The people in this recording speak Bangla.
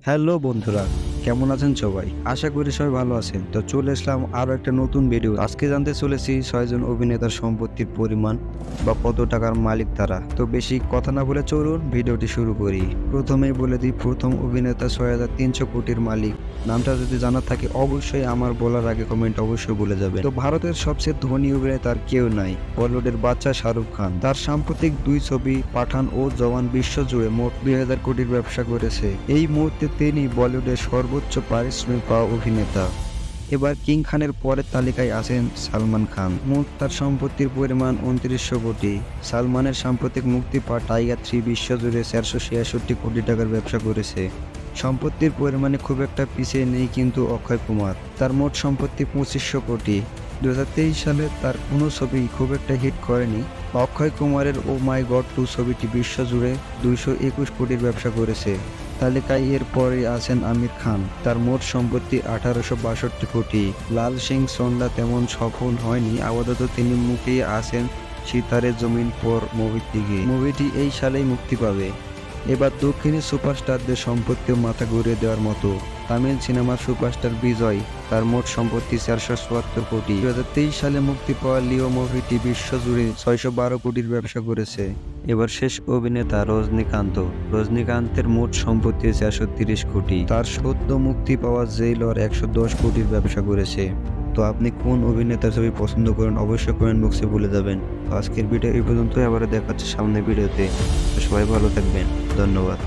হ্যালো বন্ধুরা, কেমন আছেন সবাই? আশা করি সবাই ভালো আছেন। তো চলে আসলাম আরো একটা নতুন ভিডিও। আজকে জানতে চলেছি ৬ জন অভিনেতার সম্পত্তির পরিমাণ বা কত টাকার মালিক তারা। তো বেশি কথা না বলে চলুন ভিডিওটি শুরু করি। প্রথমেই বলে দিই, প্রথম অভিনেতা ৬,৩০০ কোটির মালিক। নামটা যদি জানা থাকে অবশ্যই আমার বলার আগে কমেন্ট অবশ্যই বলে যাবেন। তো ভারতের সবচেয়ে ধনী অভিনেতার কেউ নাই, বলিউডের বাদশা শাহরুখ খান। তার সাম্প্রতিক দুই ছবি পাঠান ও জওয়ান বিশ্বজুড়ে মোট ২,০০০ কোটির ব্যবসা করেছে। এই মুহূর্তে তিনি বলিউডের সর্বোচ্চ পারিশ্রমিক পাওয়া অভিনেতা। এবার কিং খানের পরের তালিকায় আছেন সালমান খান। মোট তার সম্পত্তির পরিমাণ ২৯০০ কোটি। সালমানের সাম্প্রতিক মুক্তি পাওয়া টাইগার ৩ বিশ্বজুড়ে ৪৬৬ কোটি টাকার ব্যবসা করেছে। সম্পত্তির পরিমাণে খুব একটা পিছিয়ে নেই কিন্তু অক্ষয় কুমার। তার মোট সম্পত্তি ২৫০০ কোটি। ২০২৩ সালে তার কোনো ছবি খুব একটা হিট করেনি। অক্ষয় কুমারের ও মাই গড 2 ছবিটি বিশ্বজুড়ে ২২১ কোটির ব্যবসা করেছে। তালিকায় এর পরে আছেন আমির খান। তার মোট সম্পত্তি ১৮৬২ কোটি। লাল সিং চন্ডা তেমন সফল হয়নি, আপাতত তিনি মুখিয়ে আছেন সিতারে জমিন পর মুভিটি এই সালেই মুক্তি পাবে। এবার দক্ষিণী সুপারস্টারদের সম্পত্তিও মাথা ঘুরিয়ে দেওয়ার মতো। তামিল সিনেমার সুপারস্টার বিজয়, তার মোট সম্পত্তি ৪৭৪ কোটি। ২০২৩ সালে মুক্তি পাওয়া লিও মুভিটি বিশ্বজুড়ে ৬১২ কোটির ব্যবসা করেছে। এবার শেষ অভিনেতা রজনীকান্তের মোট সম্পত্তি ৪৩০ কোটি। তার সদ্য মুক্তি পাওয়া জেইলর ১১০ কোটির ব্যবসা করেছে। তো আপনি কোন অভিনেতার ছবি পছন্দ করেন অবশ্যই কমেন্ট বক্সে বলে যাবেন। তো আজকের ভিডিও এই পর্যন্তই, আবার দেখা হচ্ছে সামনের ভিডিওতে। তো সবাই ভালো থাকবেন, ধন্যবাদ।